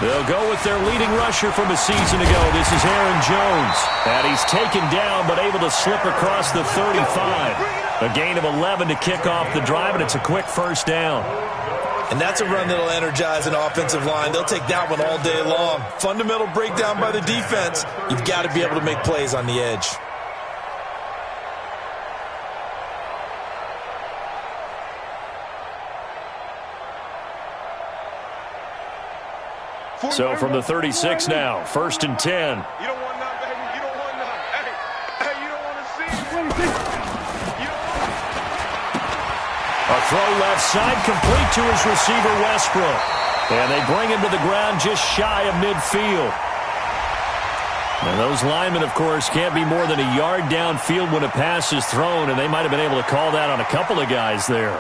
They'll go with their leading rusher from a season ago. This is Aaron Jones. And he's taken down but able to slip across the 35. A gain of 11 to kick off the drive, and it's a quick first down. And that's a run that'll energize an offensive line. They'll take that one all day long. Fundamental breakdown by the defense. You've got to be able to make plays on the edge. So from the 36 now, 1st and 10. You don't want none, baby. You don't want none. Hey, you don't want to see it. A throw left side complete to his receiver, Westbrook. And they bring him to the ground just shy of midfield. And those linemen, of course, can't be more than a yard downfield when a pass is thrown, and they might have been able to call that on a couple of guys there.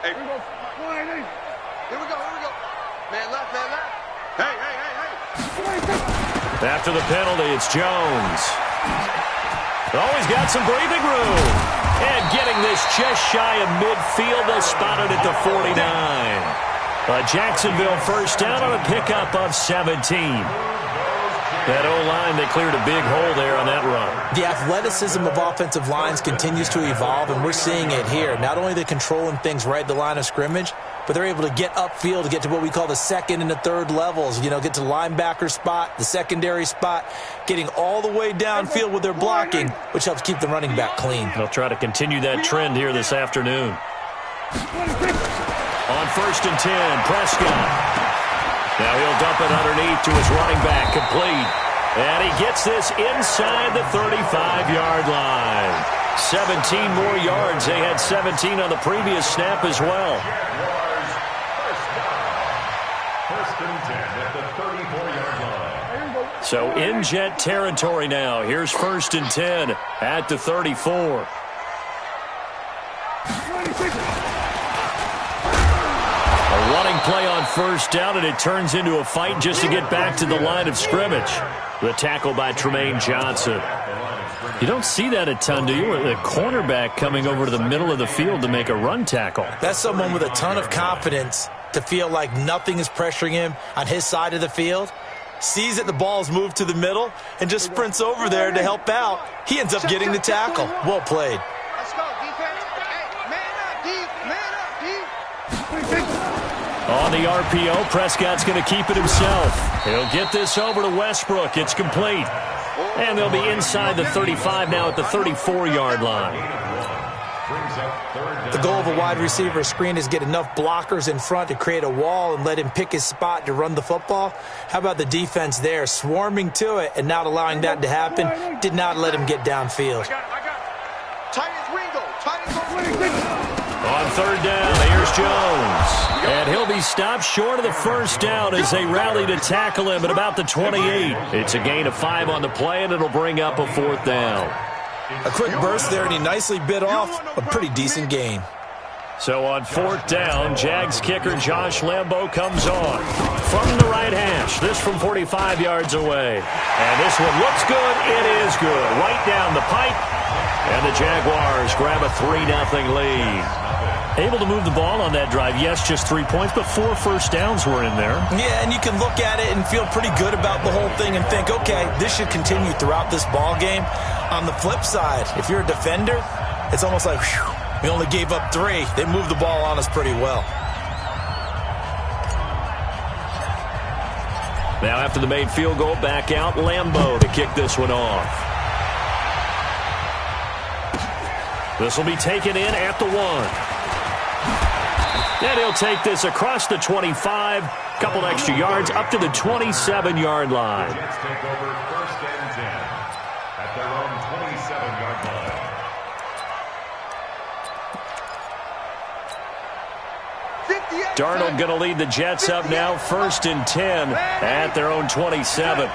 Hey, here we go. Man left. Hey. After the penalty, it's Jones. He's got some breathing room. And getting this just shy of midfield, they'll spot it at the 49. A Jacksonville first down on a pickup of 17. That O-line, they cleared a big hole there on that run. The athleticism of offensive lines continues to evolve, and we're seeing it here. Not only are they controlling things right at the line of scrimmage, but they're able to get upfield to get to what we call the second and the third levels. You know, get to the linebacker spot, the secondary spot, getting all the way downfield with their blocking, which helps keep the running back clean. They'll try to continue that trend here this afternoon. On 1st and 10, Prescott. Now he'll dump it underneath to his running back, complete. And he gets this inside the 35-yard line. 17 more yards. They had 17 on the previous snap as well. First and 10 at the 34-yard line. So in Jet territory now. Here's 1st and 10 at the 34. A running play on first down, and it turns into a fight just to get back to the line of scrimmage. The tackle by Tremaine Johnson. You don't see that a ton, do you? The cornerback coming over to the middle of the field to make a run tackle. That's someone with a ton of confidence to feel like nothing is pressuring him on his side of the field. Sees that the ball's moved to the middle and just sprints over there to help out. He ends up getting the tackle. Well played. Let's go, defense. Hey, man up, D. On the RPO, Prescott's going to keep it himself. He'll get this over to Westbrook. It's complete. And they'll be inside the 35 now at the 34-yard line. The goal of a wide receiver screen is get enough blockers in front to create a wall and let him pick his spot to run the football. How about the defense there, swarming to it and not allowing that to happen? Did not let him get downfield. On 3rd down, here's Jones. And he'll be stopped short of the first down as they rally to tackle him at about the 28. It's a gain of 5 on the play, and it'll bring up a 4th down. A quick burst there, and he nicely bit off a pretty decent gain. So on 4th down, Jags kicker Josh Lambo comes on from the right hash. This from 45 yards away. And this one looks good. It is good. Right down the pipe. And the Jaguars grab a 3-0 lead. Able to move the ball on that drive. Yes, just 3 points, but 4 first downs were in there. Yeah, and you can look at it and feel pretty good about the whole thing and think, okay, this should continue throughout this ball game. On the flip side, if you're a defender, it's almost like, whew, we only gave up 3. They moved the ball on us pretty well. Now after the made field goal, back out Lambo to kick this one off. This will be taken in at the 1. And he'll take this across the 25, couple extra yards, up to the 27-yard line. Jets take over 1st and 10 at their own 27-yard line. 58. Darnold going to lead the Jets up now, 1st and 10 at their own 27.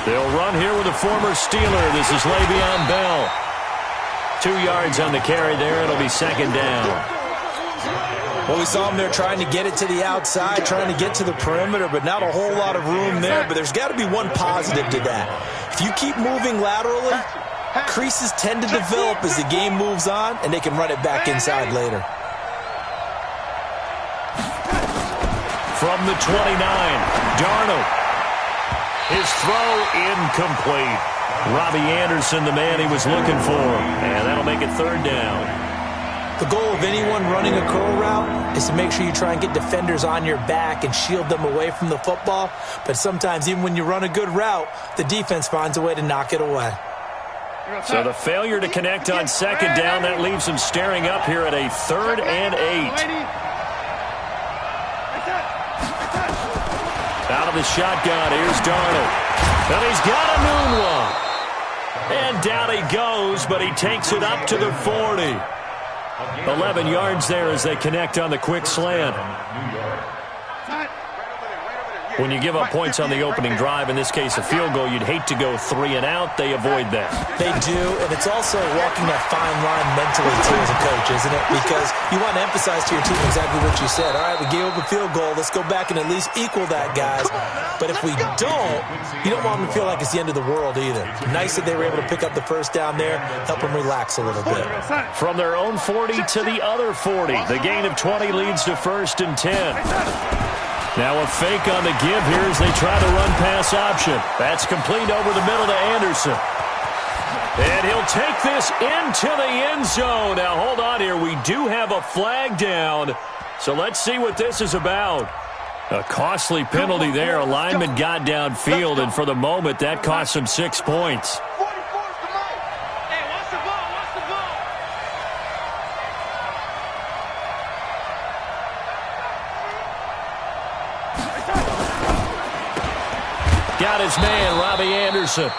They'll run here with a former Steeler. This is Le'Veon Bell. 2 yards on the carry there. It'll be 2nd down. Well, we saw him there trying to get it to the outside, trying to get to the perimeter, but not a whole lot of room there. But there's got to be one positive to that. If you keep moving laterally, creases tend to develop as the game moves on, and they can run it back inside later. From the 29, Darnold. His throw incomplete. Robbie Anderson, the man he was looking for. And that'll make it 3rd down. The goal of anyone running a curl route is to make sure you try and get defenders on your back and shield them away from the football. But sometimes even when you run a good route, the defense finds a way to knock it away. So the failure to connect on 2nd down, that leaves him staring up here at a 3rd and 8. Out of the shotgun, here's Darnold. And he's got a moonwalk. And down he goes, but he takes it up to the 40. 11 yards there as they connect on the quick slant. When you give up points on the opening drive, in this case a field goal, you'd hate to go 3 and out. They avoid that. They do, and it's also walking that fine line mentally, too, as a coach, isn't it? Because you want to emphasize to your team exactly what you said. All right, we gave up a field goal. Let's go back and at least equal that, guys. But if we don't, you don't want them to feel like it's the end of the world either. Nice that they were able to pick up the 1st down there, help them relax a little bit. From their own 40 to the other 40, the gain of 20 leads to 1st and 10. Now a fake on the give here as they try to run pass option. That's complete over the middle to Anderson. And he'll take this into the end zone. Now hold on here. We do have a flag down. So let's see what this is about. A costly penalty there. A lineman got downfield, and for the moment that cost him 6 points. Got his man, Robbie Anderson.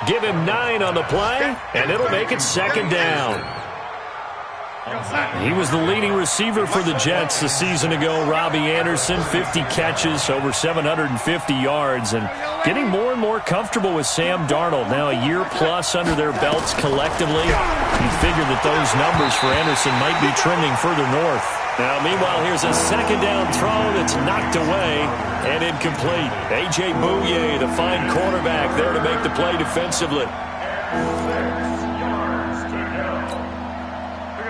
Give him 9 on the play, and it'll make it 2nd down. He was the leading receiver for the Jets a season ago. Robbie Anderson, 50 catches, over 750 yards, and getting more and more comfortable with Sam Darnold. Now a year plus under their belts collectively. You figure that those numbers for Anderson might be trending further north. Now, meanwhile, here's a 2nd down throw that's knocked away and incomplete. A.J. Bouye, the fine cornerback, there to make the play defensively.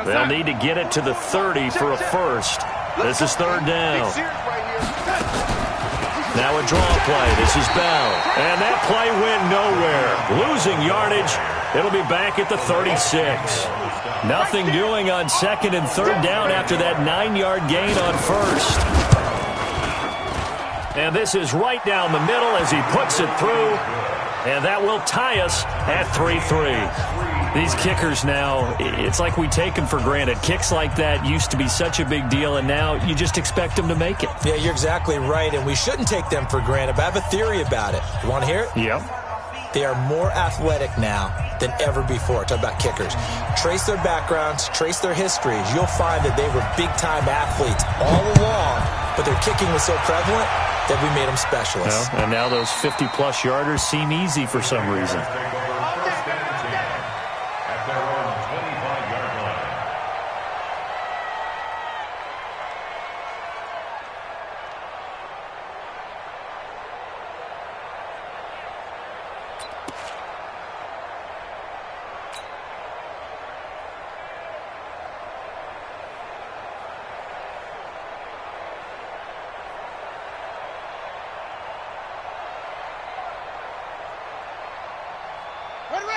They'll need to get it to the 30 for a first. This is 3rd down. Now a draw play. This is Bell. And that play went nowhere. Losing yardage. It'll be back at the 36. Nothing doing on 2nd and 3rd down after that 9-yard gain on 1st. And this is right down the middle as he puts it through. And that will tie us at 3-3. These kickers now, it's like we take them for granted. Kicks like that used to be such a big deal, and now you just expect them to make it. Yeah, you're exactly right, and we shouldn't take them for granted. But I have a theory about it. You want to hear it? Yep. They are more athletic now than ever before. Talk about kickers. Trace their backgrounds, trace their histories. You'll find that they were big-time athletes all along, but their kicking was so prevalent that we made them specialists. Well, and now those 50-plus yarders seem easy for some reason.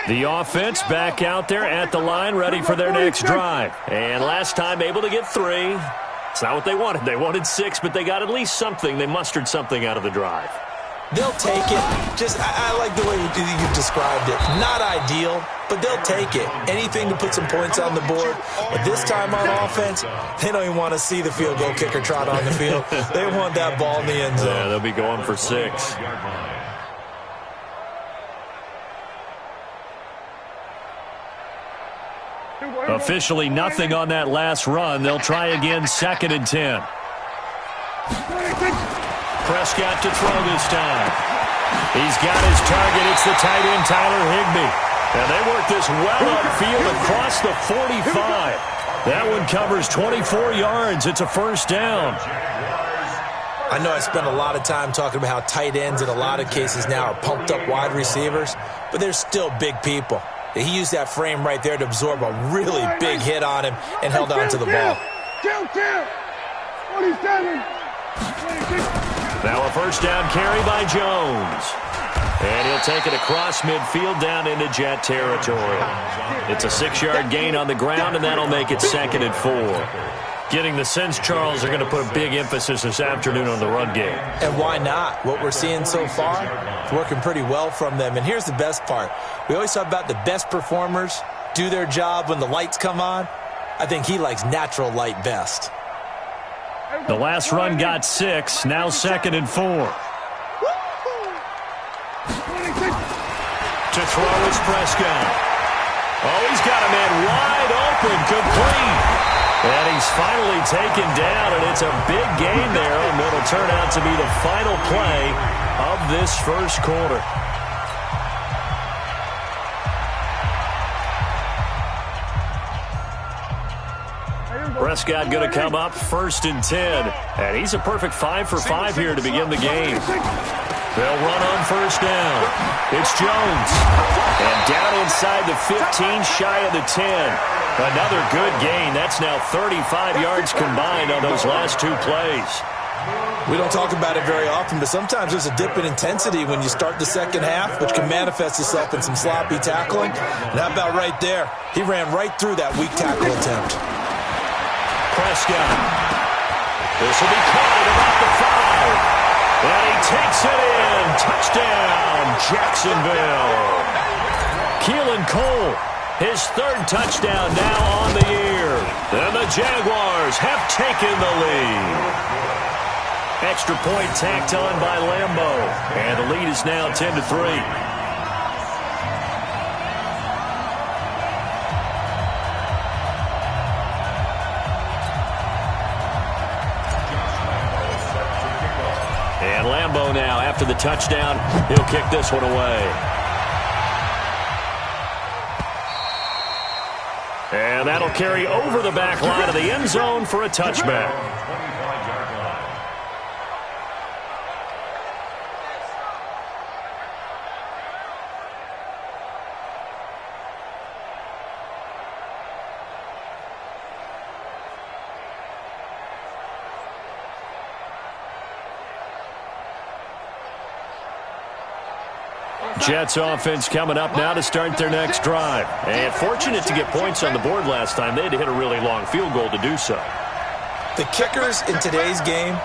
The offense back out there at the line, ready for their next drive. And last time able to get 3. It's not what they wanted. They wanted 6, but they got at least something. They mustered something out of the drive. They'll take it. I like the way you described it. Not ideal, but they'll take it. Anything to put some points on the board. But this time on offense, they don't even want to see the field goal kicker trot on the field. They want that ball in the end zone. Yeah, they'll be going for 6. Officially nothing on that last run. They'll try again, 2nd and 10. Prescott to throw this time. He's got his target. It's the tight end, Tyler Higbee. And they work this well upfield across the 45. That one covers 24 yards. It's a 1st down. I know I spent a lot of time talking about how tight ends in a lot of cases now are pumped up wide receivers, but they're still big people. He used that frame right there to absorb a really big hit on him and held on to the ball. 27. Now a 1st down carry by Jones. And he'll take it across midfield down into Jet territory. It's a 6-yard gain on the ground, and that'll make it 2nd and 4. Getting the sense, Charles, are going to put a big emphasis this afternoon on the run game. And why not? What we're seeing so far, it's working pretty well from them. And here's the best part. We always talk about the best performers do their job when the lights come on. I think he likes natural light best. The last run got 6, now 2nd and 4. To throw is Prescott. Oh, he's got a man wide open, complete. And he's finally taken down, and it's a big gain there on what will turn out to be the final play of this 1st quarter. Prescott going to come up 1st and 10. And he's a perfect 5 for 5 here to begin the game. They'll run on 1st down. It's Jones. And down inside the 15, shy of the 10. Another good gain. That's now 35 yards combined on those last 2 plays. We don't talk about it very often, but sometimes there's a dip in intensity when you start the 2nd half, which can manifest itself in some sloppy tackling. And how about right there? He ran right through that weak tackle attempt. Prescott. This will be caught at about the 5. And he takes it in. Touchdown, Jacksonville. Keelan Cole, his 3rd touchdown now on the year. And the Jaguars have taken the lead. Extra point tacked on by Lambeau. And the lead is now 10-3. And Lambeau now, after the touchdown, he'll kick this one away. And that'll carry over the back line of the end zone for a touchback. Jets offense coming up now to start their next drive. And fortunate to get points on the board last time. They had to hit a really long field goal to do so. The kickers in today's game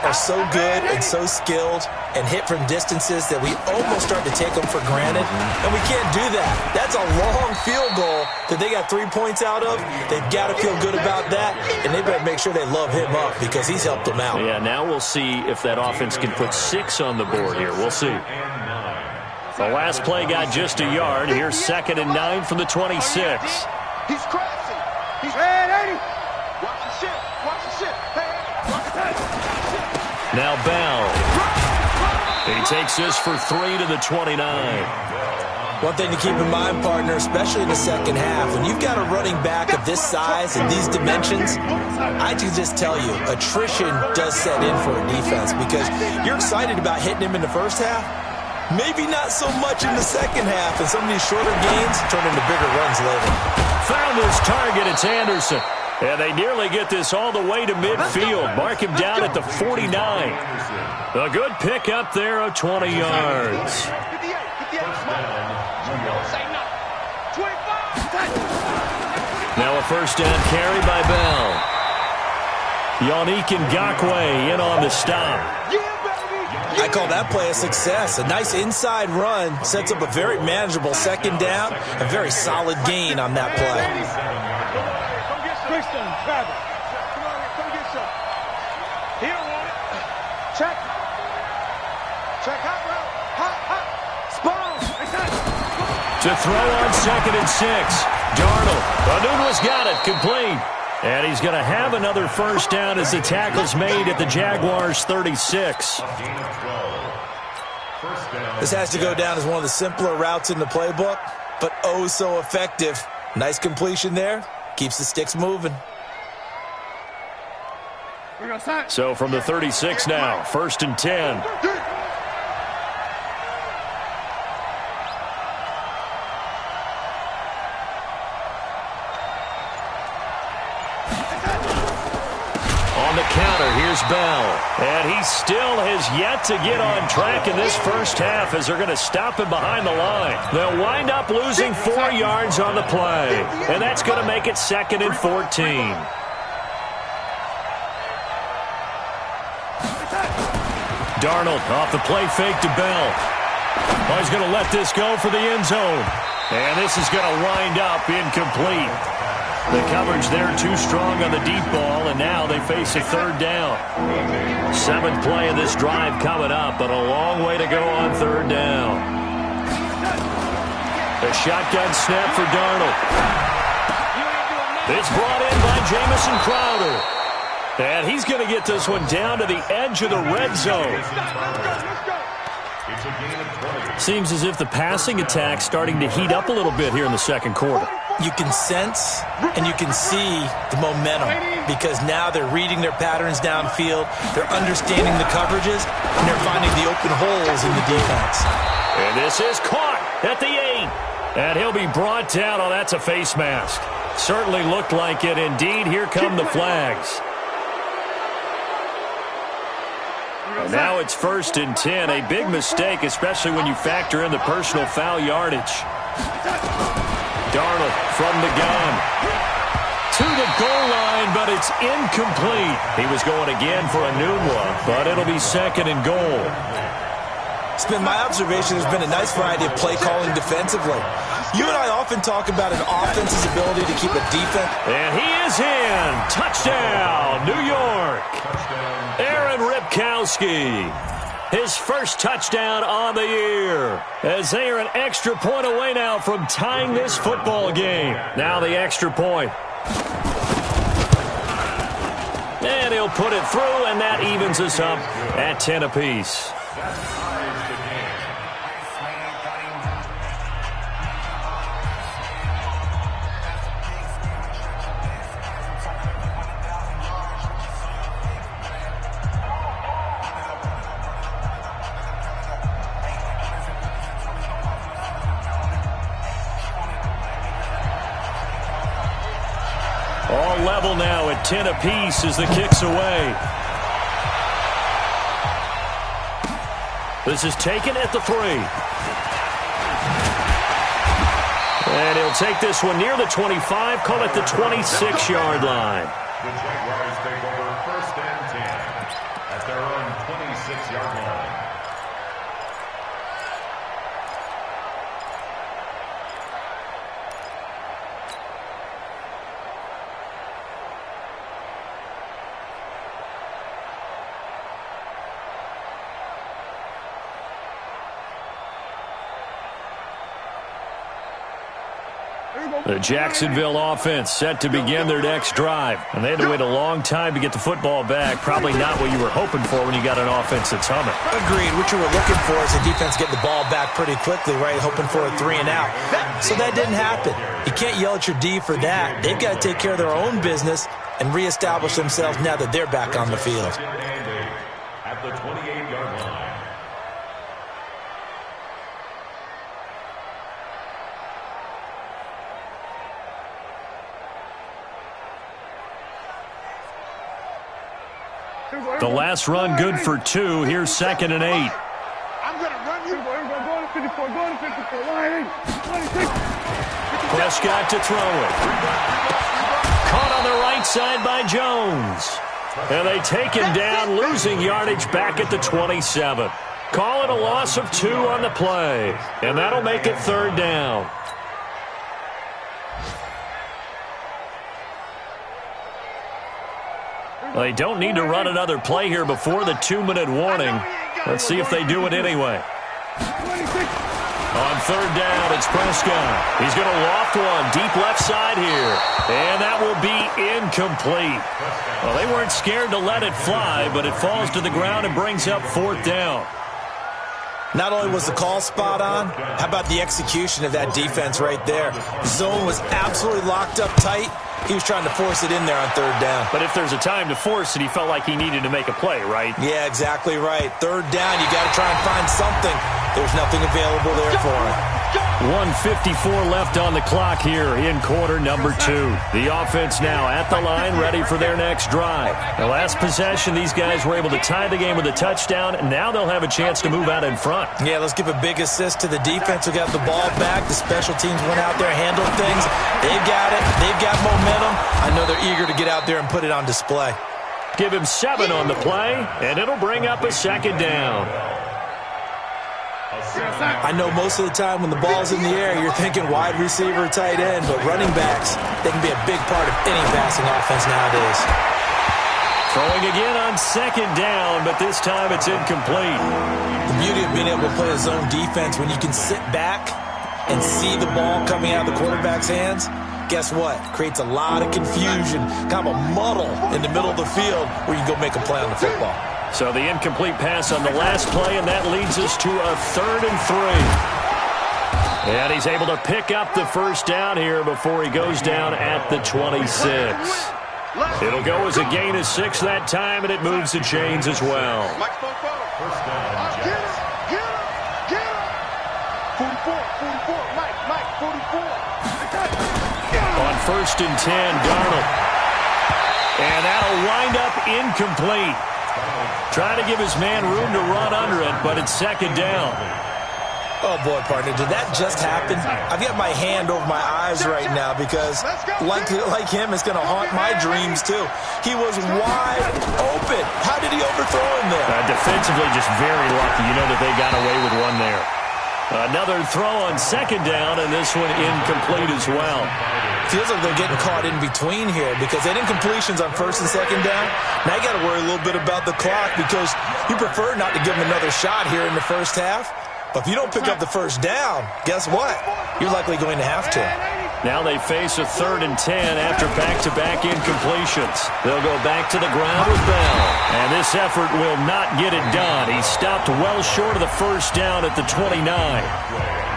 are so good and so skilled and hit from distances that we almost start to take them for granted. And we can't do that. That's a long field goal that they got 3 points out of. They've got to feel good about that. And they better make sure they love him up because he's helped them out. Yeah, now we'll see if that offense can put 6 on the board here. We'll see. The last play got just a yard. Here's 2nd and 9 from the 26. He's crashing. He's red, 80. Watch the shit. Watch the shit. Hey, watch the shit. Now Bell. He takes this for 3 to the 29. One thing to keep in mind, partner, especially in the 2nd half, when you've got a running back of this size and these dimensions, I can just tell you, attrition does set in for a defense because you're excited about hitting him in the 1st half. Maybe not so much in the 2nd half, and some of these shorter gains turn into bigger runs later. Found his target, it's Anderson. And they nearly get this all the way to midfield. Mark him down at the 49. A good pick up there of 20 yards. Now a 1st down carry by Bell. Yannick Ngakoue in on the stop. I call that play a success. A nice inside run sets up a very manageable 2nd down. A very solid gain on that play. Come get some. Travis. Come on, come get some. He don't want it. Check. Check hot route. Hot. Spawn. To throw on 2nd and 6. Darnold. Anunwa's got it. Complete. And he's going to have another first down as the tackle's made at the Jaguars' 36. This has to go down as one of the simpler routes in the playbook, but oh so effective. Nice completion there. Keeps the sticks moving. So from the 36 now, 1st and 10. On the counter, here's Bell. And he still has yet to get on track in this first half as they're going to stop him behind the line. They'll wind up losing 4 yards on the play. And that's going to make it 2nd and 14. Darnold off the play fake to Bell. Oh, he's going to let this go for the end zone. And this is going to wind up incomplete. The coverage there too strong on the deep ball, and now they face a 3rd down. 7th play of this drive coming up, but a long way to go on 3rd down. The shotgun snap for Darnold. It's brought in by Jamison Crowder. And he's going to get this one down to the edge of the red zone. Seems as if the passing attack's starting to heat up a little bit here in the 2nd quarter. You can sense and you can see the momentum because now they're reading their patterns downfield, they're understanding the coverages, and they're finding the open holes in the defense. And this is caught at the 8. And he'll be brought down. Oh, that's a face mask. Certainly looked like it. Indeed, here come the flags. And now it's 1st and 10. A big mistake, especially when you factor in the personal foul yardage. Darnold from the gun. To the goal line, but it's incomplete. He was going again for Anunwa, but it'll be 2nd and goal. It's been my observation there's been a nice variety of play calling defensively. You and I often talk about an offense's ability to keep a defense. And he is in. Touchdown, New York. Aaron Ripkowski. His first touchdown on the year. As they are an extra point away now from tying this football game. Now the extra point. And he'll put it through, and that evens us up at 10 apiece. All level now at 10 apiece as the kick's away. This is taken at the 3. And he'll take this one near the 25, call it the 26-yard line. The Jaguars take over 1st and 10 at their own 26-yard line. The Jacksonville offense set to begin their next drive. And they had to wait a long time to get the football back. Probably not what you were hoping for when you got an offense that's humming. Agreed. What you were looking for is the defense getting the ball back pretty quickly, right? Hoping for a 3 and out. So that didn't happen. You can't yell at your D for that. They've got to take care of their own business and reestablish themselves now that they're back on the field. At the 28-yard line. The last run good for 2. Here's 2nd and 8. I'm going to run you. Go to 54. Go to 54. Line 26. Prescott to throw it. Caught on the right side by Jones. And they take him down, losing yardage back at the 27. Call it a loss of 2 on the play. And that'll make it 3rd down. They don't need to run another play here before the 2-minute warning. Let's see if they do it anyway. On third down, it's Prescott. He's going to loft one deep left side here. And that will be incomplete. Well, they weren't scared to let it fly, but it falls to the ground and brings up fourth down. Not only was the call spot on, how about the execution of that defense right there? The zone was absolutely locked up tight. He was trying to force it in there on third down. But if there's a time to force it, he felt like he needed to make a play, right? Yeah, exactly right. Third down, you got to try and find something. There's nothing available there for him. 1:54 left on the clock here in quarter number 2. The offense now at the line, ready for their next drive. The last possession, these guys were able to tie the game with a touchdown, and now they'll have a chance to move out in front. Yeah, let's give a big assist to the defense who got the ball back. The special teams went out there, handled things. They've got it. They've got momentum. I know they're eager to get out there and put it on display. Give him 7 on the play, and it'll bring up a second down. I know most of the time when the ball's in the air, you're thinking wide receiver, tight end, but running backs, they can be a big part of any passing offense nowadays. Throwing again on second down, but this time it's incomplete. The beauty of being able to play a zone defense when you can sit back and see the ball coming out of the quarterback's hands, guess what? Creates a lot of confusion, kind of a muddle in the middle of the field where you can go make a play on the football. So the incomplete pass on the last play, and that leads us to a 3rd and 3. And he's able to pick up the first down here before he goes down at the 26. It'll go as a gain of 6 that time, and it moves the chains as well. First down, Jets. Get him. 44, Mike, 44. On 1st and 10, Darnold. And that'll wind up incomplete. Trying to give his man room to run under it, but it's second down. Oh, boy, partner, did that just happen? I've got my hand over my eyes right now because, like him, it's going to haunt my dreams, too. He was wide open. How did he overthrow him there? Defensively, just very lucky. You know that they got away with one there. Another throw on second down, and this one incomplete as well. Feels like they're getting caught in between here because they had incompletions on 1st and 2nd down. Now you got to worry a little bit about the clock because you prefer not to give them another shot here in the first half. But if you don't pick up the first down, guess what? You're likely going to have to. Now they face a 3rd and 10 after back-to-back incompletions. They'll go back to the ground with Bell. And this effort will not get it done. He stopped well short of the first down at the 29.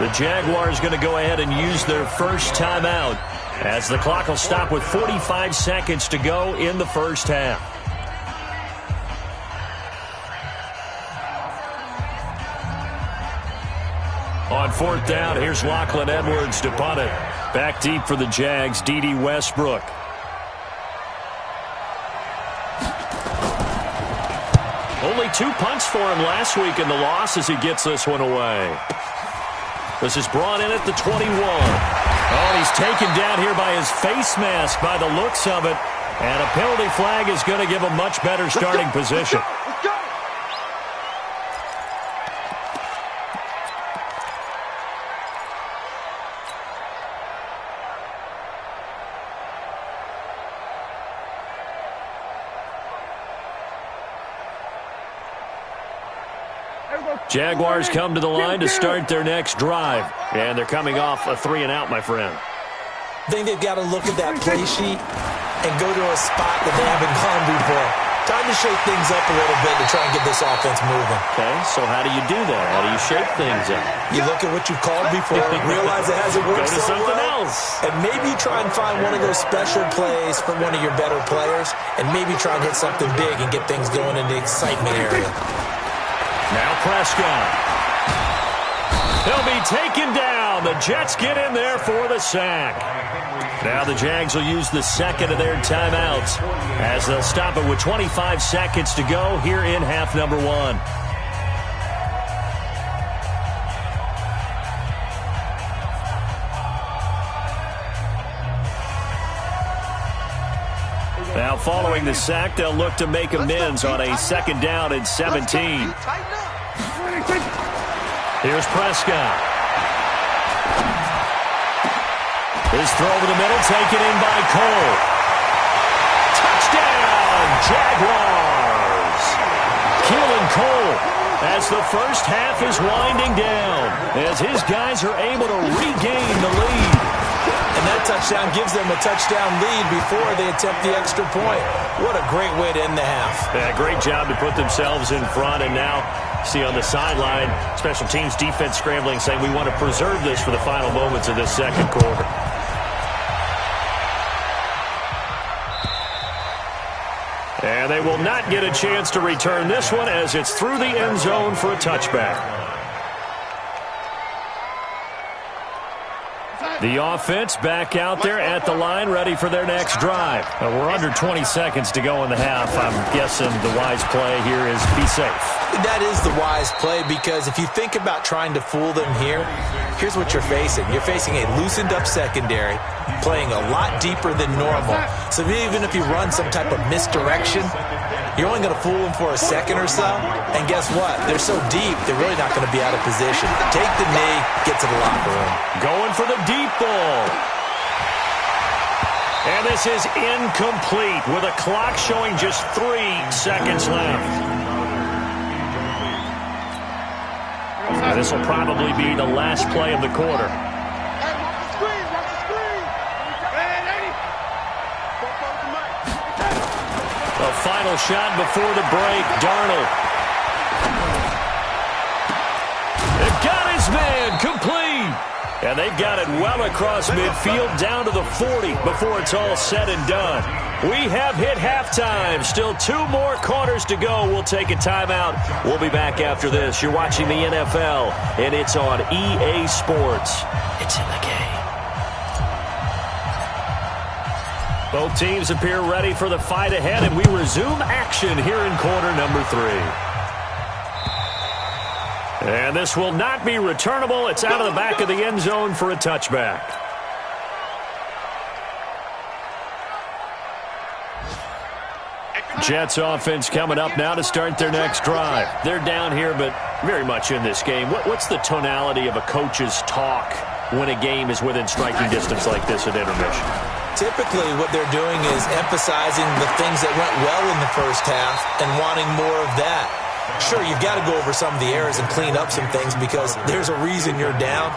The Jaguars going to go ahead and use their first timeout as the clock will stop with 45 seconds to go in the first half. On 4th down, here's Lachlan Edwards to punt it. Back deep for the Jags, D.D. Westbrook. Only 2 punts for him last week in the loss as he gets this one away. This is brought in at the 21. Oh, he's taken down here by his face mask by the looks of it. And a penalty flag is going to give a much better starting position. Let's go. Jaguars come to the line to start their next drive. And they're coming off a 3-and-out, my friend. I think they've got to look at that play sheet and go to a spot that they haven't gone before. Time to shake things up a little bit to try and get this offense moving. Okay, so how do you do that? How do you shake things up? You look at what you've called before, realize it hasn't worked Go to so something well, else. and maybe try and find one of those special plays for one of your better players, and maybe try and hit something big and get things going in the excitement area. Now Prescott. He'll be taken down. The Jets get in there for the sack. Now the Jags will use the second of their timeouts as they'll stop it with 25 seconds to go here in half number 1. Now following the sack, they'll look to make amends on a second down and 17. Here's Prescott. His throw over the middle, taken in by Cole. Touchdown, Jaguars! Keelan Cole as the first half is winding down, as his guys are able to regain the lead. And that touchdown gives them a touchdown lead before they attempt the extra point. What a great way to end the half. Yeah, great job to put themselves in front, and now see on the sideline, special teams defense scrambling, saying we want to preserve this for the final moments of this second quarter. And they will not get a chance to return this one as it's through the end zone for a touchback. The offense back out there at the line, ready for their next drive. We're under 20 seconds to go in the half. I'm guessing the wise play here is be safe. That is the wise play, because if you think about trying to fool them here, here's what you're facing. You're facing a loosened up secondary, playing a lot deeper than normal. So even if you run some type of misdirection, you're only going to fool them for a second or so. And guess what? They're so deep, they're really not going to be out of position. Take the knee, get to the locker room. Going for the deep ball. And this is incomplete with a clock showing just 3 seconds left. This will probably be the last play of the quarter. The final shot before the break, Darnold. They've got his man, complete. And they've got it well across midfield down to the 40 before it's all said and done. We have hit halftime. Still 2 more quarters to go. We'll take a timeout. We'll be back after this. You're watching the NFL, and it's on EA Sports. It's in the game. Both teams appear ready for the fight ahead, and we resume action here in quarter number 3. And this will not be returnable. It's out of the back of the end zone for a touchback. Jets offense coming up now to start their next drive. They're down here, but very much in this game. What's the tonality of a coach's talk when a game is within striking distance like this at intermission? Typically, what they're doing is emphasizing the things that went well in the first half and wanting more of that. Sure, you've got to go over some of the errors and clean up some things because there's a reason you're down.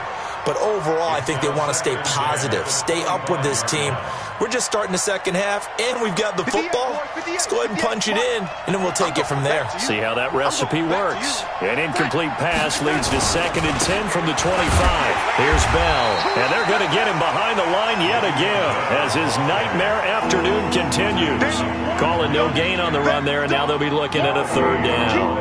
But overall, I think they want to stay positive, stay up with this team. We're just starting the second half, and we've got the football. Let's go ahead and punch it in, and then we'll take it from there. See how that recipe works. An incomplete pass leads to 2nd and 10 from the 25. Here's Bell, and they're going to get him behind the line yet again as his nightmare afternoon continues. Calling no gain on the run there, and now they'll be looking at a 3rd down.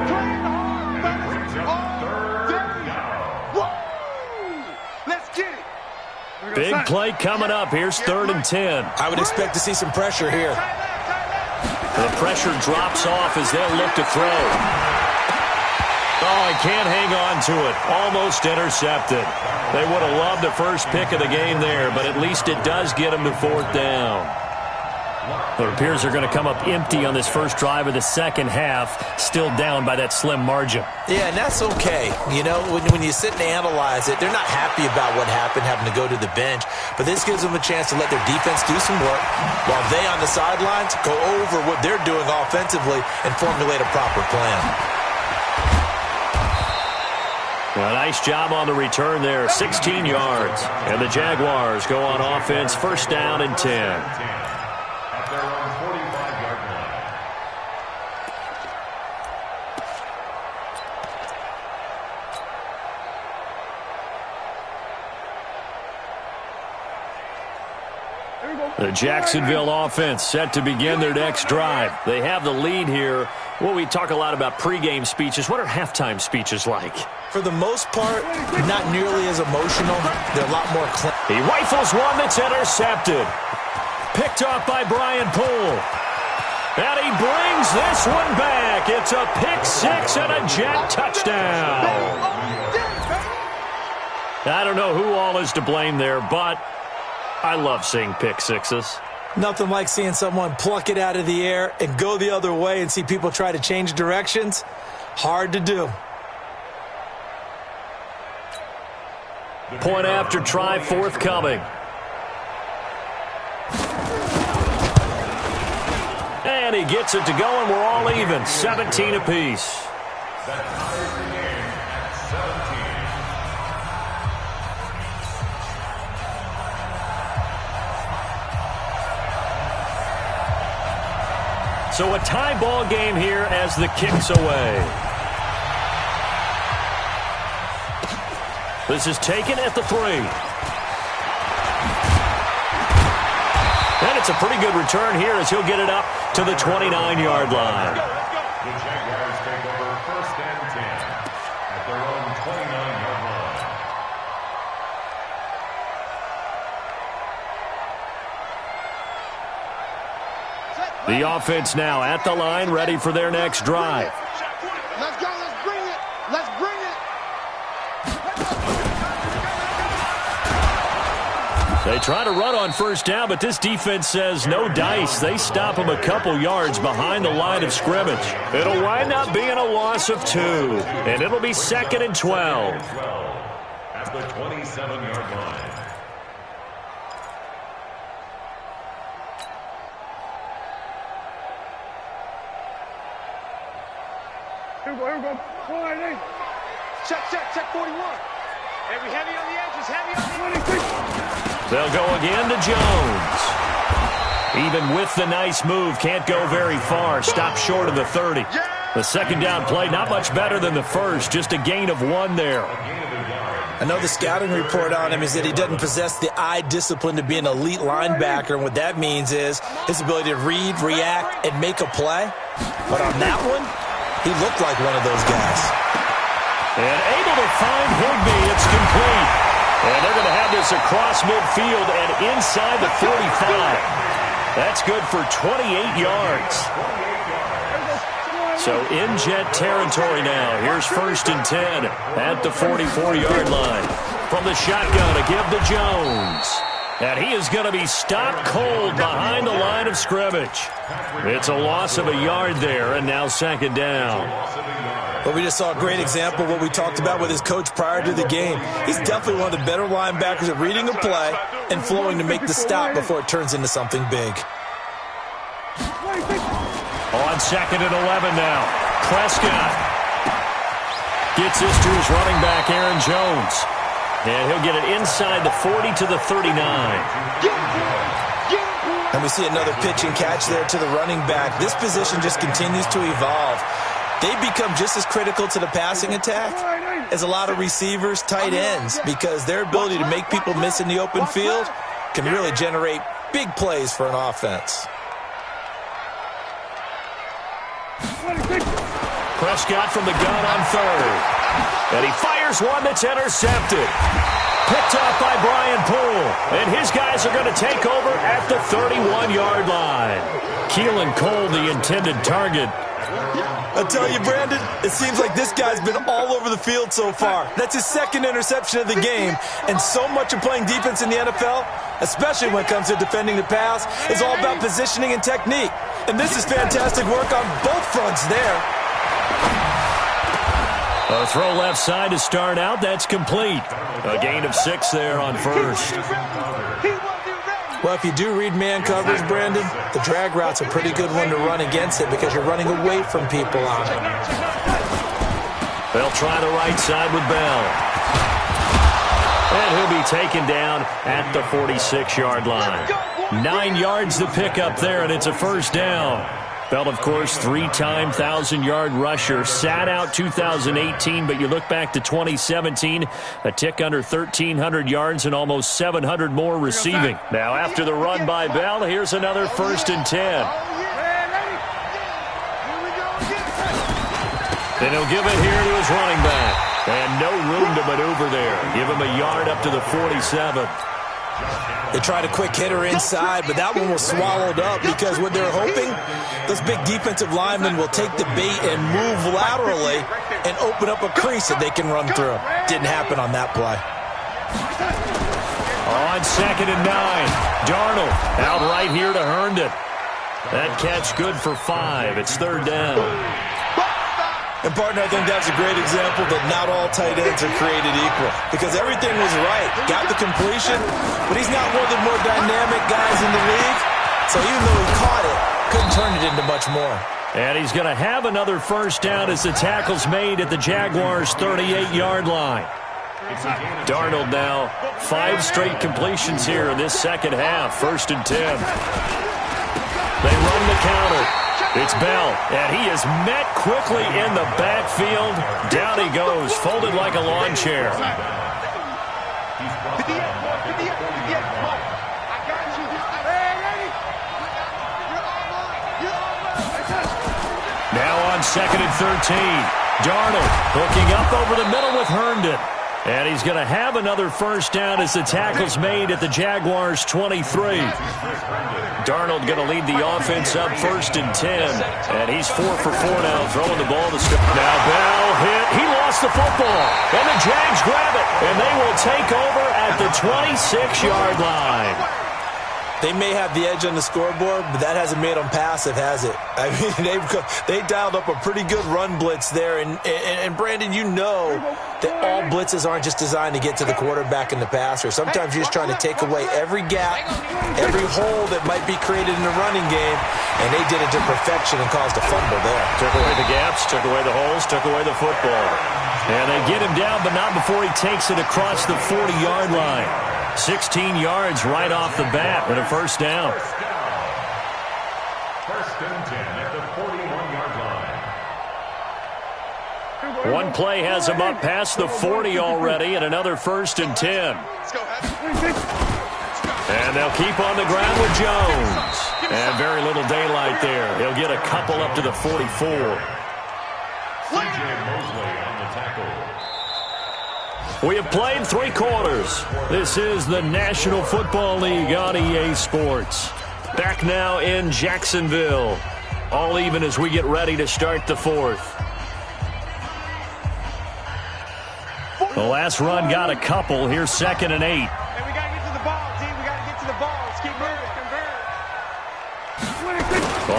Big play coming up. Here's 3rd and 10. I would expect to see some pressure here. The pressure drops off as they'll look to throw. Oh, he can't hang on to it. Almost intercepted. They would have loved the first pick of the game there, but at least it does get them to 4th down. It appears they're going to come up empty on this first drive of the second half, still down by that slim margin. Yeah, and that's okay. You know, when you sit and analyze it, they're not happy about what happened, having to go to the bench. But this gives them a chance to let their defense do some work while they on the sidelines go over what they're doing offensively and formulate a proper plan. A nice job on the return there, 16 yards. And the Jaguars go on offense, 1st down and 10. The Jacksonville offense set to begin their next drive. They have the lead here. Well, we talk a lot about pregame speeches. What are halftime speeches like? For the most part, not nearly as emotional. They're a lot more clean. He rifles one that's intercepted. Picked off by Brian Poole. And he brings this one back. It's a pick 6 and a Jet touchdown. I don't know who all is to blame there, but I love seeing pick 6s. Nothing like seeing someone pluck it out of the air and go the other way and see people try to change directions. Hard to do. Point after try forthcoming. And he gets it to go, and we're all even, 17 apiece. That ties the game at 17. So a tie ball game here as the kick's away. This is taken at the 3. And it's a pretty good return here as he'll get it up to the 29-yard line. The Jaguars take over 1st and 10 at their own 29-yard line. The offense now at the line, ready for their next drive. Let's go. Let's bring it. Let's bring it. They try to run on 1st down, but this defense says no dice. They stop them a couple yards behind the line of scrimmage. It'll wind up being a loss of 2, and it'll be 2nd and 12. At the 27-yard line. Here we go. Check 41. Every heavy on the edges, heavy on the edges. They'll go again to Jones. Even with the nice move, can't go very far. Stop short of the 30. The 2nd down play, not much better than the first. Just a gain of 1 there. I know the scouting report on him is that he doesn't possess the eye discipline to be an elite linebacker, and what that means is his ability to read, react, and make a play. But on that one, he looked like one of those guys. And able to find Higbee. It's complete. And they're going to have this across midfield and inside the 45. That's good for 28 yards. So in jet territory now. Here's 1st and 10 at the 44-yard line. From the shotgun, a give to Jones. And he is going to be stopped cold behind the line of scrimmage. It's a loss of a yard there, and now 2nd down. But we just saw a great example of what we talked about with his coach prior to the game. He's definitely one of the better linebackers at reading a play and flowing to make the stop before it turns into something big. On 2nd and 11 now. Prescott gets this to his running back, Aaron Jones. And he'll get it inside the 40 to the 39. And we see another pitch and catch there to the running back. This position just continues to evolve. They become just as critical to the passing attack as a lot of receivers, tight ends, because their ability to make people miss in the open field can really generate big plays for an offense. Prescott from the gun on 3rd. And he fires one that's intercepted. Picked off by Brian Poole. And his guys are going to take over at the 31-yard line. Keelan Cole, the intended target. I tell you, Brandon, it seems like this guy's been all over the field so far. That's his 2nd interception of the game. And so much of playing defense in the NFL, especially when it comes to defending the pass, is all about positioning and technique. And this is fantastic work on both fronts there. A throw left side to start out. That's complete. A gain of 6 there on 1st. Well, if you do read man coverage, Brandon, the drag route's a pretty good one to run against it because you're running away from people on it. They'll try the right side with Bell. And he'll be taken down at the 46-yard line. 9 yards to pick up there, and it's a 1st down. Bell, of course, 3-time 1,000-yard rusher. Sat out 2018, but you look back to 2017, a tick under 1,300 yards and almost 700 more receiving. Now, after the run by Bell, here's another 1st and 10. And he'll give it here to his running back. And no room to maneuver there. Give him a yard up to the 47. They tried a quick hitter inside, but that one was swallowed up because what they're hoping, those big defensive linemen will take the bait and move laterally and open up a crease that they can run through. Didn't happen on that play. On 2nd and 9, Darnold out right here to Herndon. That catch good for 5. It's 3rd down. And, partner, I think that's a great example that not all tight ends are created equal because everything was right. Got the completion, but he's not one of the more dynamic guys in the league. So even though he caught it, couldn't turn it into much more. And he's going to have another first down as the tackle's made at the Jaguars' 38-yard line. Darnold now 5 straight completions here in this second half. 1st and 10. They run the counter. It's Bell, and he is met quickly in the backfield. Down he goes, folded like a lawn chair. Now on 2nd and 13. Darnold hooking up over the middle with Herndon. And he's going to have another first down as the tackle's made at the Jaguars' 23. Darnold going to lead the offense up 1st and 10. And he's 4 for 4 now, throwing the ball to now Bell hit. He lost the football. And the Jags grab it. And they will take over at the 26-yard line. They may have the edge on the scoreboard, but that hasn't made them passive, has it? I mean, they dialed up a pretty good run blitz there. And Brandon, you know that all blitzes aren't just designed to get to the quarterback and the passer. Sometimes you're just trying to take away every gap, every hole that might be created in the running game, and they did it to perfection and caused a fumble there. Took away the gaps, took away the holes, took away the football. And they get him down, but not before he takes it across the 40-yard line. 16 yards right off the bat with a first down. 1st and 10 at the 41-yard line. One play has him up past the 40 already, and another 1st and 10. And they'll keep on the ground with Jones. And very little daylight there. He'll get a couple up to the 44. C.J. Mosley on the tackle. We have played 3 quarters. This is the National Football League on EA Sports. Back now in Jacksonville. All even as we get ready to start the 4th. The last run got a couple. Here's 2nd and 8. Hey, we got to get to the ball, team. We got to get to the ball. Let's keep moving.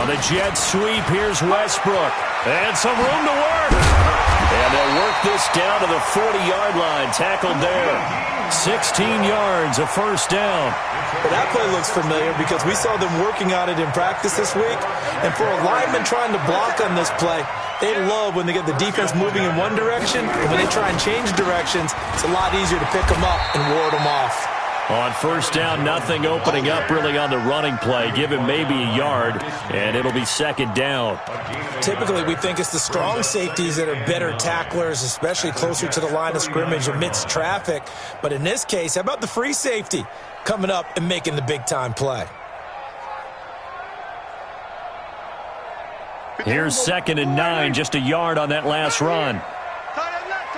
On the jet sweep, here's Westbrook. And some room to work. And they'll work this down to the 40-yard line. Tackled there. 16 yards, a first down. Well, that play looks familiar because we saw them working on it in practice this week. And for a lineman trying to block on this play, they love when they get the defense moving in one direction. And when they try and change directions, it's a lot easier to pick them up and ward them off. On first down, nothing opening up really on the running play. Give him maybe a yard, and it'll be 2nd down. Typically, we think it's the strong safeties that are better tacklers, especially closer to the line of scrimmage amidst traffic. But in this case, how about the free safety coming up and making the big-time play? Here's 2nd and 9, just a yard on that last run. Tight end left.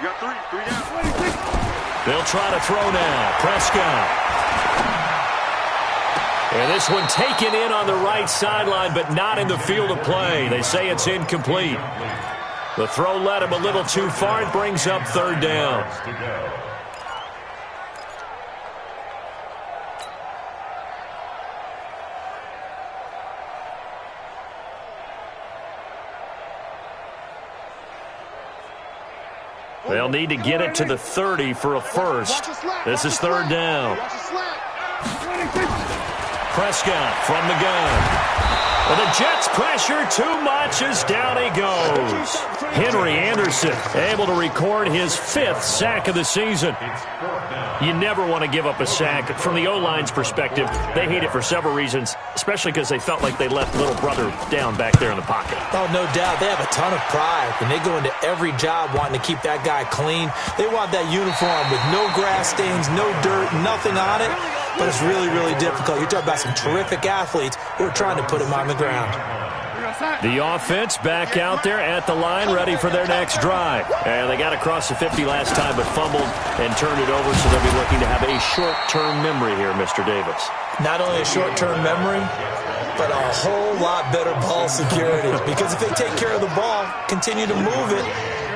You got 3 down. They'll try to throw now. Prescott. And this one taken in on the right sideline, but not in the field of play. They say it's incomplete. The throw led him a little too far. It brings up 3rd down. They'll need to get it to the 30 for a first. This is 3rd down. Prescott from the gun. Well, the Jets pressure too much as down he goes. Henry Anderson able to record his 5th sack of the season. You never want to give up a sack. From the O-line's perspective, they hate it for several reasons, especially because they felt like they left little brother down back there in the pocket. Oh, no doubt. They have a ton of pride, and they go into every job wanting to keep that guy clean. They want that uniform with no grass stains, no dirt, nothing on it. But it's really, really difficult. You're talking about some terrific athletes who are trying to put him on the ground. The offense back out there at the line, ready for their next drive. And they got across the 50 last time, but fumbled and turned it over, so they'll be looking to have a short-term memory here, Mr. Davis. Not only a short-term memory, but a whole lot better ball security. Because if they take care of the ball, continue to move it,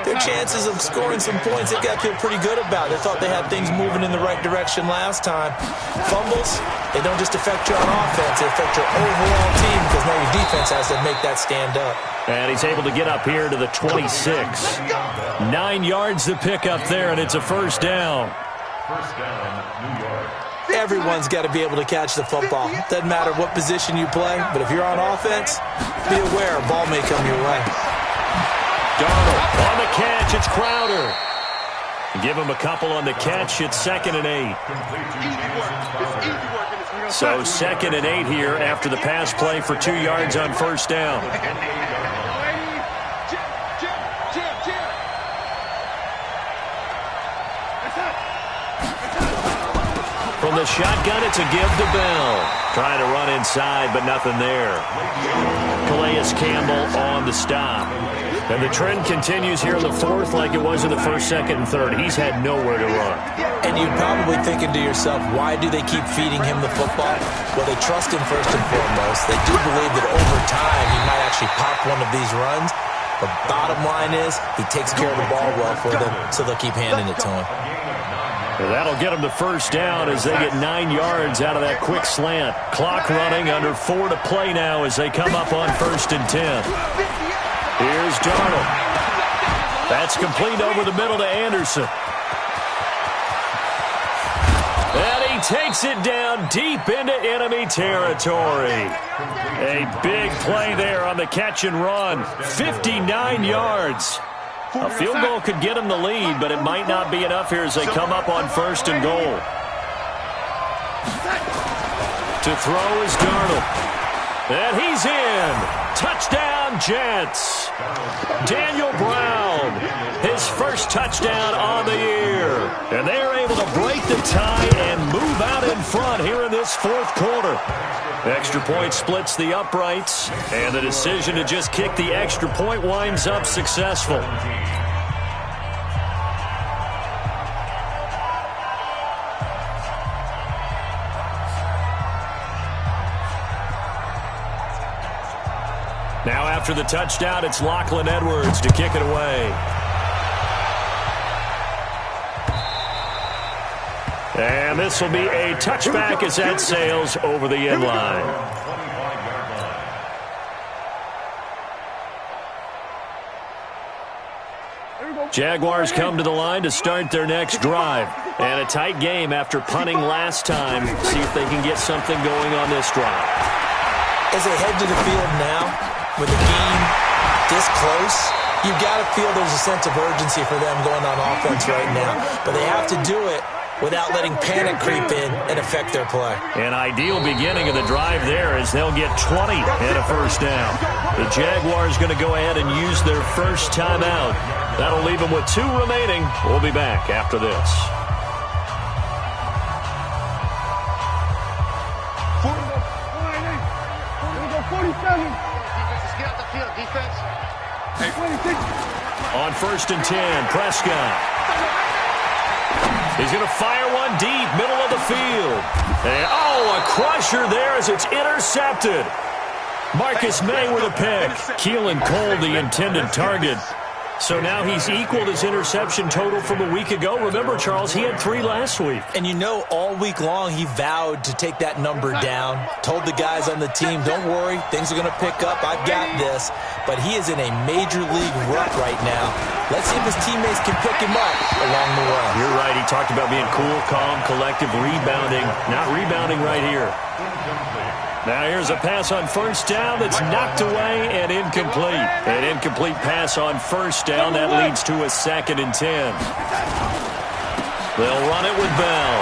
their chances of scoring some points, they got to feel pretty good about. They thought they had things moving in the right direction last time. Fumbles, they don't just affect you on offense, they affect your overall team because now your defense has to make that stand up. And he's able to get up here to the 26. 9 yards to pick up there, and it's a first down. First down, New York. everyone's got to be able to catch the football. Doesn't matter what position you play, but if you're on offense, be aware a ball may come your way. Darnold on the catch. It's Crowder. Give him a couple on the catch. It's 2nd and 8. So 2nd and 8 here after the pass play for 2 yards on 1st down. From the shotgun, it's a give to Bell. Trying to run inside, but nothing there. Calais Campbell on the stop. And the trend continues here in the 4th like it was in the 1st, 2nd, and 3rd. He's had nowhere to run. And you're probably thinking to yourself, why do they keep feeding him the football? Well, they trust him first and foremost. They do believe that over time he might actually pop one of these runs. The bottom line is he takes care of the ball well for them, so they'll keep handing it to him. Well, that'll get them to 1st down as they get 9 yards out of that quick slant. Clock running, under 4 to play now as they come up on 1st and 10. Here's Darnold. That's complete over the middle to Anderson. And he takes it down deep into enemy territory. A big play there on the catch and run. 59 yards. A field goal could get him the lead, but it might not be enough here as they come up on 1st and goal. To throw is Darnold. And he's in. Touchdown, Jets. Daniel Brown, his first touchdown on the year. And they are able to break the tie and move out in front here in this 4th quarter. Extra point splits the uprights, and the decision to just kick the extra point winds up successful. Now after the touchdown, it's Lachlan Edwards to kick it away. And this will be a touchback as that sails over the end line. Jaguars come to the line to start their next drive. And a tight game after punting last time. See if they can get something going on this drive. As they head to the field now, with the game this close, you've got to feel there's a sense of urgency for them going on offense right now. But they have to do it without letting panic creep in and affect their play. An ideal beginning of the drive there as they'll get 20 and a 1st down. The Jaguars going to go ahead and use their first timeout. That'll leave them with 2 remaining. We'll be back after this. On 1st and 10, Prescott. He's going to fire one deep, middle of the field. And, a crusher there as it's intercepted. Marcus May with a pick. Keelan Cole, the intended target. So now he's equaled his interception total from a week ago. Remember, Charles, he had 3 last week. And you know, all week long he vowed to take that number down. Told the guys on the team, don't worry, things are going to pick up. I've got this. But he is in a major league rut right now. Let's see if his teammates can pick him up along the way. You're right. He talked about being cool, calm, collective, rebounding. Not rebounding right here. Now here's a pass on 1st down that's knocked away and incomplete. An incomplete pass on 1st down. That leads to a 2nd and 10. They'll run it with Bell.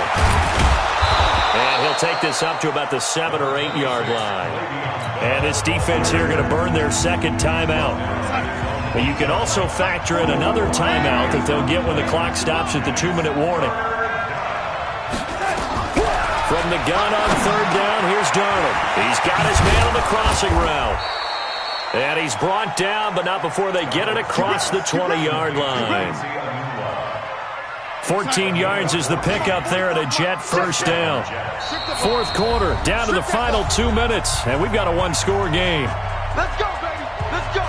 And he'll take this up to about the 7 or 8 yard line. And this defense here going to burn their 2nd timeout. But you can also factor in another timeout that they'll get when the clock stops at the 2-minute warning. From the gun on 3rd down, here's Darnold. He's got his man on the crossing route. And he's brought down, but not before they get it across the 20-yard line. 14 yards is the pickup there at a Jet 1st down. 4th quarter, down to the final 2 minutes, and we've got a 1-score game. Let's go, baby. Let's go.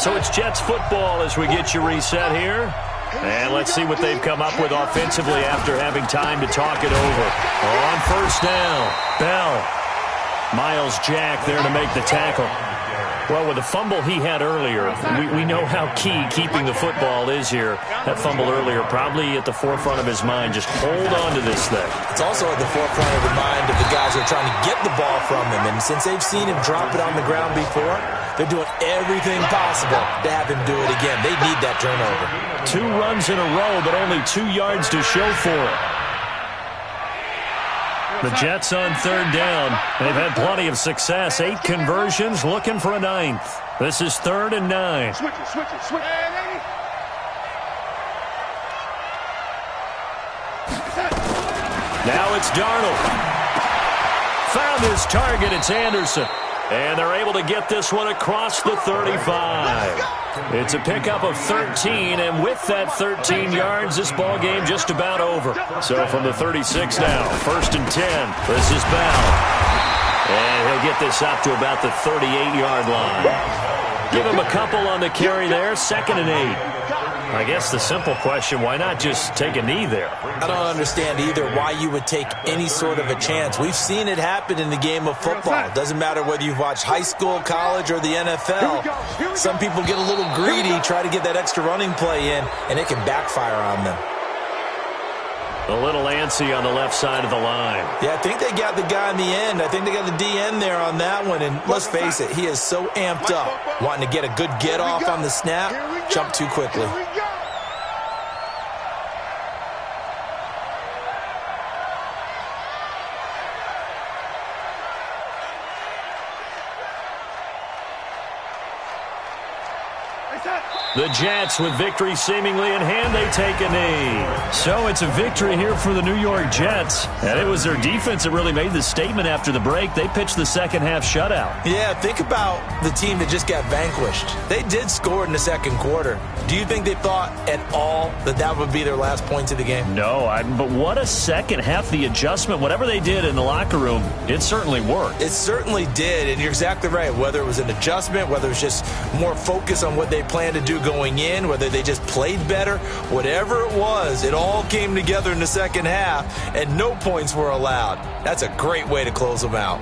So it's Jets football as we get you reset here. And let's see what they've come up with offensively after having time to talk it over. On 1st down, Bell. Miles Jack there to make the tackle. Well, with the fumble he had earlier, we know how key keeping the football is here. That fumble earlier probably at the forefront of his mind. Just hold on to this thing. It's also at the forefront of the mind of the guys who are trying to get the ball from him. And since they've seen him drop it on the ground before, they're doing everything possible to have him do it again. They need that turnover. 2 runs in a row, but only 2 yards to show for it. The Jets on 3rd down. They've had plenty of success. 8 conversions, looking for a 9th. This is 3rd and 9. Switch it, switch it, switch it. Now it's Darnold. Found his target. It's Anderson. And they're able to get this one across the 35. It's a pickup of 13, and with that 13 yards, this ball game just about over. So from the 36 now, 1st and 10. This is Bell. And he'll get this up to about the 38-yard line. Give him a couple on the carry there, 2nd and 8. I guess the simple question, why not just take a knee there? I don't understand either why you would take any sort of a chance. We've seen it happen in the game of football. It doesn't matter whether you've watched high school, college, or the NFL. Some people get a little greedy, try to get that extra running play in, and it can backfire on them. A little antsy on the left side of the line. Yeah, I think they got the guy in the end. I think they got the DN there on that one. And let's face it, he is so amped up, wanting to get a good get-off on the snap, jump too quickly. The Jets, with victory seemingly in hand, they take a knee. So it's a victory here for the New York Jets. And it was their defense that really made the statement after the break. They pitched the second-half shutout. Yeah, think about the team that just got vanquished. They did score in the second quarter. Do you think they thought at all that that would be their last points of the game? No, but what a second half. The adjustment, whatever they did in the locker room, it certainly worked. It certainly did, and you're exactly right. Whether it was an adjustment, whether it was just more focus on what they planned to do going in, whether they just played better, whatever it was, it all came together in the second half, and no points were allowed. That's a great way to close them out.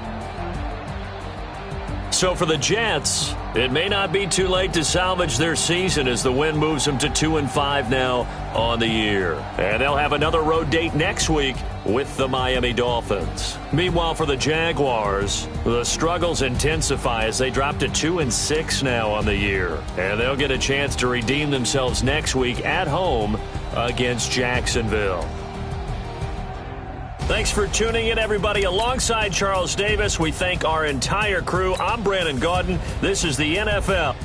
So for the Jets, it may not be too late to salvage their season as the win moves them to 2-5 now on the year. And they'll have another road date next week with the Miami Dolphins. Meanwhile, for the Jaguars, the struggles intensify as they drop to 2-6 now on the year. And they'll get a chance to redeem themselves next week at home against Jacksonville. Thanks for tuning in, everybody. Alongside Charles Davis, we thank our entire crew. I'm Brandon Gaudin. This is the NFL.